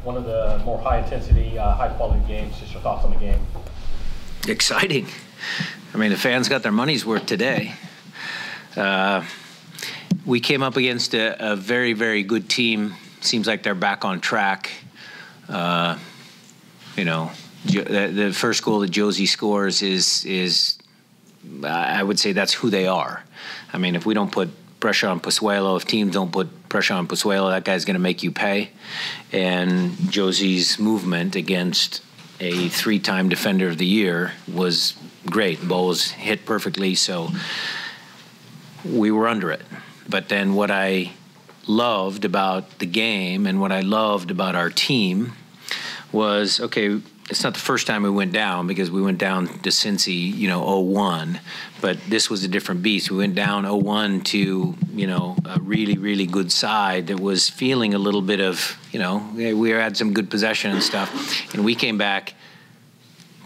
one of the more high-intensity, high-quality games. Just your thoughts on the game. Exciting. I mean, the fans got their money's worth today. We came up against a very, very good team. Seems like they're back on track. You know, the first goal that Josie scores is I would say that's who they are. I mean, if we don't put pressure on Pozuelo, if teams don't put pressure on Pozuelo, that guy's going to make you pay. And Josie's movement against a 3-time Defender of the Year was great. The ball was hit perfectly, so we were under it. But then what I loved about the game and what I loved about our team was, okay, it's not the first time we went down, because we went down to Cincy, you know, 0-1, but this was a different beast. We went down 0-1 to, you know, a really, really good side that was feeling a little bit of, you know, we had some good possession and stuff, and we came back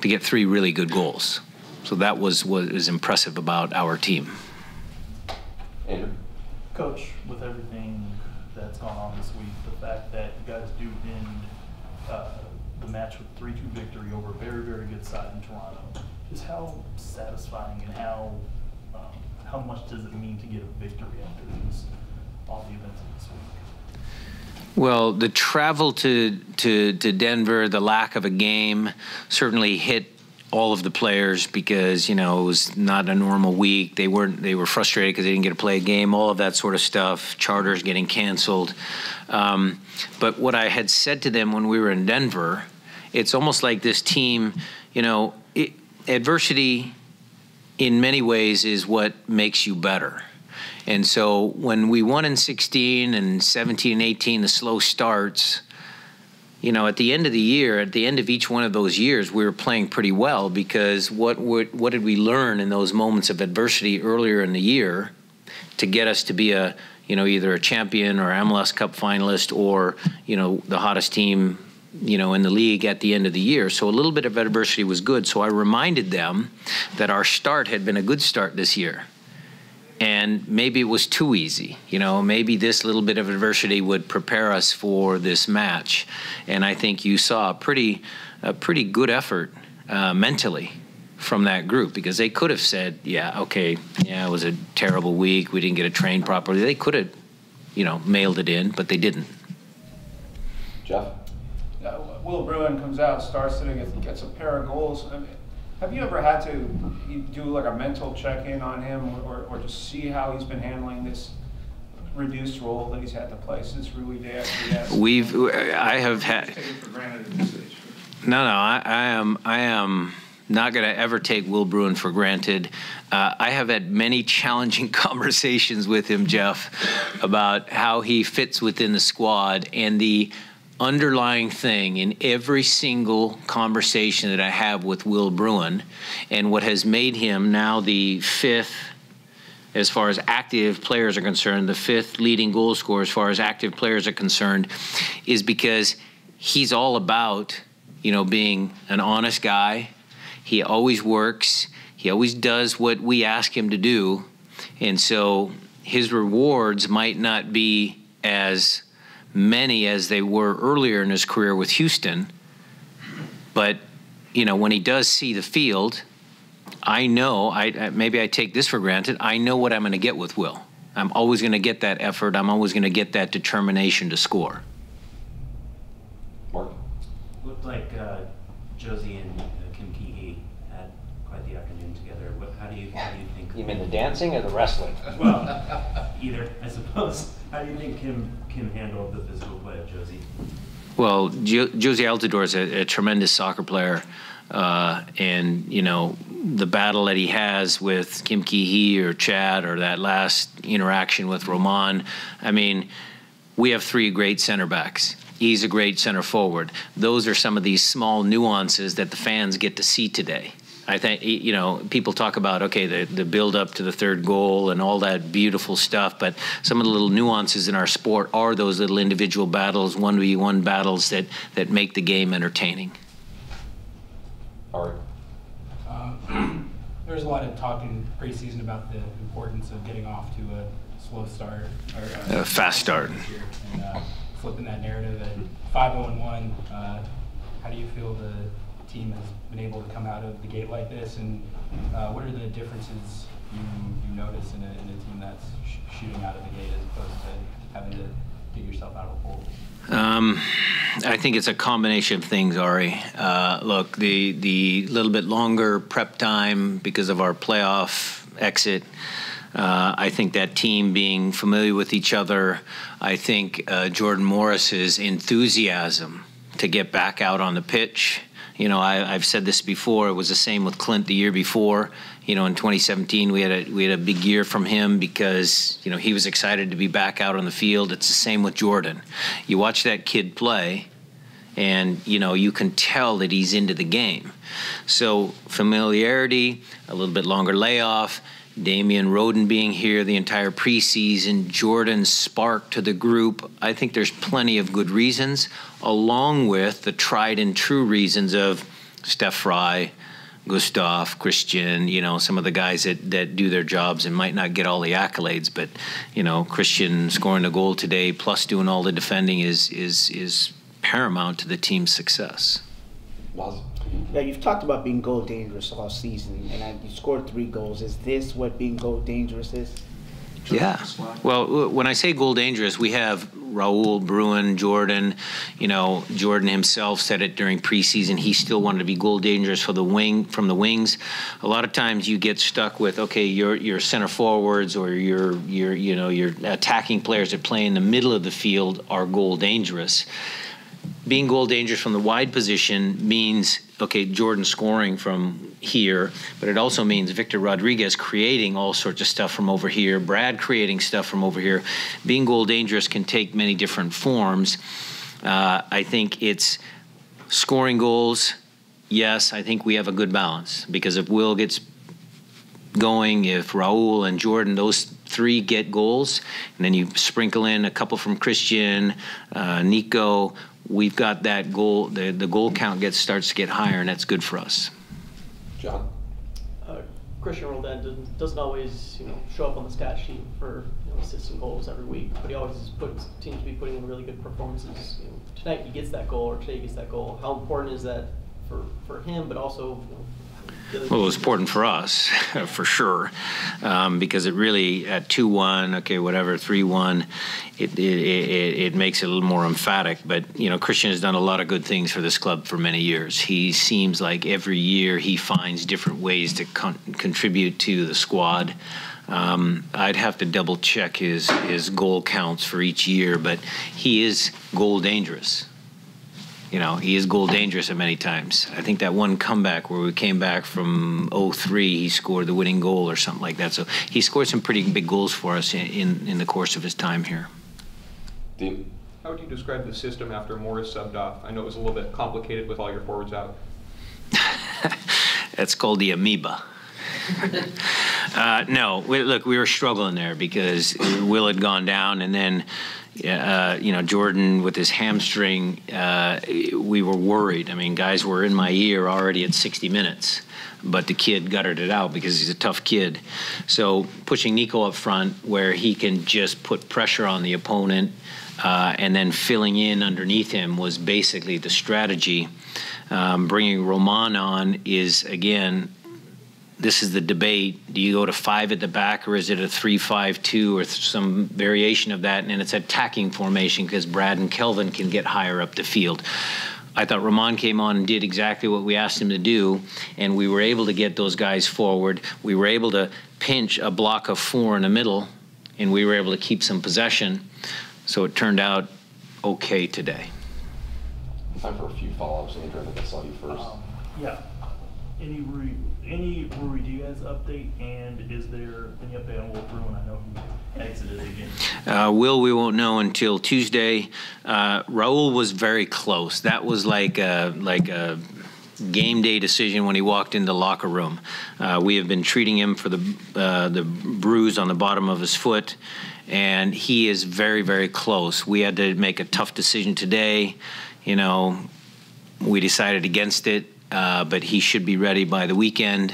to get 3 really good goals. So that was what was impressive about our team. Andrew? Coach, with everything that's gone on this week, the fact that you guys do end the match with 3-2 victory over a very, very good side in Toronto, just how satisfying and how much does it mean to get a victory after all the events of this week? Well, the travel to Denver, the lack of a game, certainly hit all of the players, because, you know, it was not a normal week. They were frustrated because they didn't get to play a game, all of that sort of stuff, charters getting canceled. But what I had said to them when we were in Denver, it's almost like this team, you know, adversity in many ways is what makes you better. And so when we won in 16 and 17 and 18, the slow starts, you know, at the end of the year, at the end of each one of those years, we were playing pretty well, because what did we learn in those moments of adversity earlier in the year to get us to be a, you know, either a champion or MLS Cup finalist, or, you know, the hottest team, you know, in the league at the end of the year. So a little bit of adversity was good. So I reminded them that our start had been a good start this year. And maybe it was too easy, you know, maybe this little bit of adversity would prepare us for this match. And I think you saw a pretty good effort mentally from that group, because they could have said, yeah, okay, yeah, it was a terrible week, we didn't get to train properly. They could have, you know, mailed it in, but they didn't. Jeff? Will Bruin comes out, starts it, gets a pair of goals. I mean, have you ever had to do like a mental check-in on him, or just see how he's been handling this reduced role that he's had to play since Rui Day actually has? I have had. Take it for granted at this stage. No, I am not going to ever take Will Bruin for granted. I have had many challenging conversations with him, Jeff, about how he fits within the squad, and the underlying thing in every single conversation that I have with Will Bruin, and what has made him now the 5th, as far as active players are concerned, the 5th leading goal scorer as far as active players are concerned, is because he's all about, you know, being an honest guy. He always works. He always does what we ask him to do. And so his rewards might not be as many as they were earlier in his career with Houston, but, you know, when he does see the field, I know, maybe I take this for granted, I know what I'm going to get with Will. I'm always going to get that effort. I'm always going to get that determination to score. Mark? Looked like Josie and Kim Kee had quite the afternoon together. How do you think? You mean the dancing or the wrestling? Well, either, I suppose. How do you think Kim handled the physical play of Josie? Well, Josie Altidore is a tremendous soccer player, and, you know, the battle that he has with Kim Kee or Chad, or that last interaction with Roman, I mean, we have 3 great center backs. He's a great center forward. Those are some of these small nuances that the fans get to see today. I think, you know, people talk about, okay, the build up to the 3rd goal and all that beautiful stuff, but some of the little nuances in our sport are those little individual battles, 1v1 battles that make the game entertaining. All right. There was a lot of talk in preseason about the importance of getting off to a slow start, or fast start. And flipping that narrative at 5-0-1. How do you feel the team has been able to come out of the gate like this, and what are the differences you notice in a team that's shooting out of the gate as opposed to having to dig yourself out of a hole? I think it's a combination of things, Ari. Look, the little bit longer prep time because of our playoff exit. I think that team being familiar with each other. I think Jordan Morris's enthusiasm to get back out on the pitch. You know, I've said this before. It was the same with Clint the year before. You know, in 2017, we had a big year from him because, you know, he was excited to be back out on the field. It's the same with Jordan. You watch that kid play, and, you know, you can tell that he's into the game. So familiarity, a little bit longer layoff, Damian Roden being here the entire preseason, Jordan's spark to the group. I think there's plenty of good reasons, along with the tried and true reasons of Steph Fry, Gustav, Christian, you know, some of the guys that do their jobs and might not get all the accolades, but, you know, Christian scoring a goal today plus doing all the defending is paramount to the team's success. Miles? Yeah, you've talked about being goal dangerous all season, and you scored 3 goals. Is this what being goal dangerous is? Yeah. Well, when I say goal dangerous, we have Raul, Bruin, Jordan. You know, Jordan himself said it during preseason. He still wanted to be goal dangerous from the wings. A lot of times you get stuck with, okay, your center forwards or your attacking players that play in the middle of the field are goal dangerous. Being goal dangerous from the wide position means, okay, Jordan scoring from here, but it also means Victor Rodriguez creating all sorts of stuff from over here, Brad creating stuff from over here. Being goal dangerous can take many different forms. I think it's scoring goals. Yes, I think we have a good balance, because if Will gets going, if Raul and Jordan, those 3 get goals, and then you sprinkle in a couple from Christian, Nico, we've got that goal. The goal count starts to get higher, and that's good for us. John? Christian Roldan doesn't always, show up on the stat sheet for assists and goals every week, but he always seems to be putting in really good performances. Tonight he gets that goal, or today he gets that goal. How important is that for him, but also? Well, it was important for us, for sure, because it really, at 2-1, okay, whatever, 3-1, it makes it a little more emphatic. But, Christian has done a lot of good things for this club for many years. He seems like every year he finds different ways to contribute to the squad. I'd have to double check his goal counts for each year, but he is goal dangerous. He is goal dangerous at many times. I think that one comeback where we came back from 0-3, he scored the winning goal or something like that. So he scored some pretty big goals for us in the course of his time here. Dean? How would you describe the system after Morris subbed off? I know it was a little bit complicated with all your forwards out. That's called the amoeba. No, look, we were struggling there because Will had gone down, and then Jordan with his hamstring, we were worried. I mean, guys were in my ear already at 60 minutes, but the kid gutted it out because he's a tough kid. So pushing Nico up front where he can just put pressure on the opponent and then filling in underneath him was basically the strategy. Bringing Roman on is, again, this is the debate. Do you go to 5 at the back, or is it a 3-5-2 or some variation of that? And it's attacking formation because Brad and Kelvin can get higher up the field. I thought Roman came on and did exactly what we asked him to do, and we were able to get those guys forward. We were able to pinch a block of 4 in the middle, and we were able to keep some possession. So it turned out okay today. Time for a few follow-ups. Andrew, I think I saw you first. Yeah. Any Rui Diaz update, and is there any update on Will Bruin? I know he exited again. Will, we won't know until Tuesday. Raul was very close. That was like a game day decision when he walked into the locker room. We have been treating him for the bruise on the bottom of his foot, and he is very, very close. We had to make a tough decision today. We decided against it. But he should be ready by the weekend.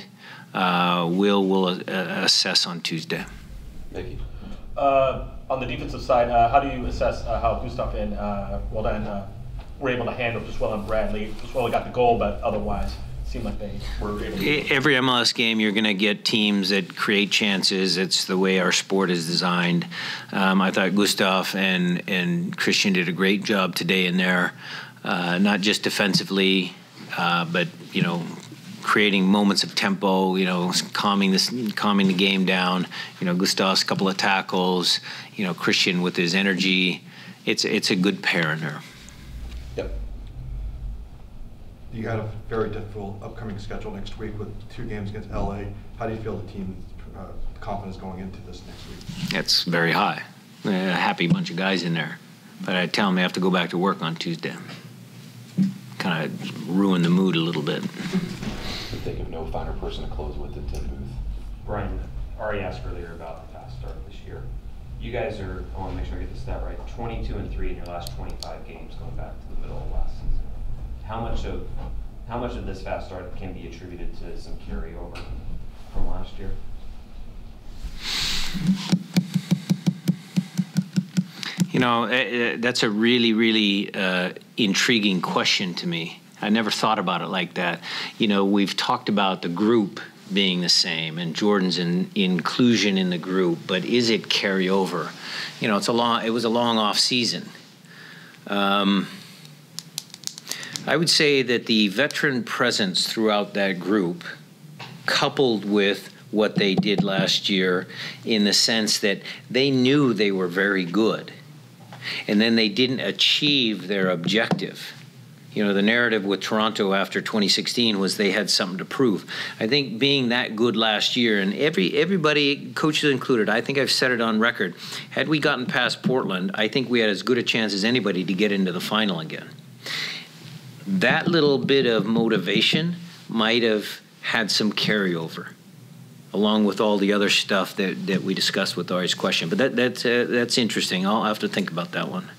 Will assess on Tuesday. Mickey? On On the defensive side, how do you assess how Gustav and Roldan were able to handle just well on Bradley? Just well, got the goal, but otherwise seemed like they were able to. Every MLS game, you're going to get teams that create chances. It's the way our sport is designed. I thought Gustav and Christian did a great job today in there, not just defensively, but creating moments of tempo, calming the game down. Gustav's couple of tackles, Christian with his energy. It's a good pair in there. Yep. You got a very difficult upcoming schedule next week with 2 games against LA. How do you feel the team's confidence going into this next week? It's very high. A happy bunch of guys in there. But I tell them they have to go back to work on Tuesday. Kind of ruin the mood a little bit. I think of no finer person to close with than Tim Booth. Brian, Ari asked earlier about the fast start this year. You guys are, I want to make sure I get the stat right, 22-3 in your last 25 games going back to the middle of last season. How much of this fast start can be attributed to some carryover from last year? That's a really, really intriguing question to me. I never thought about it like that. We've talked about the group being the same and Jordan's inclusion in the group, but is it carryover? It was a long off season. I would say that the veteran presence throughout that group, coupled with what they did last year in the sense that they knew they were very good, and then they didn't achieve their objective. The narrative with Toronto after 2016 was they had something to prove. I think being that good last year, and everybody, coaches included, I think I've said it on record, had we gotten past Portland, I think we had as good a chance as anybody to get into the final again. That little bit of motivation might have had some carryover, along with all the other stuff that we discussed with Ari's question. But that's interesting. I'll have to think about that one.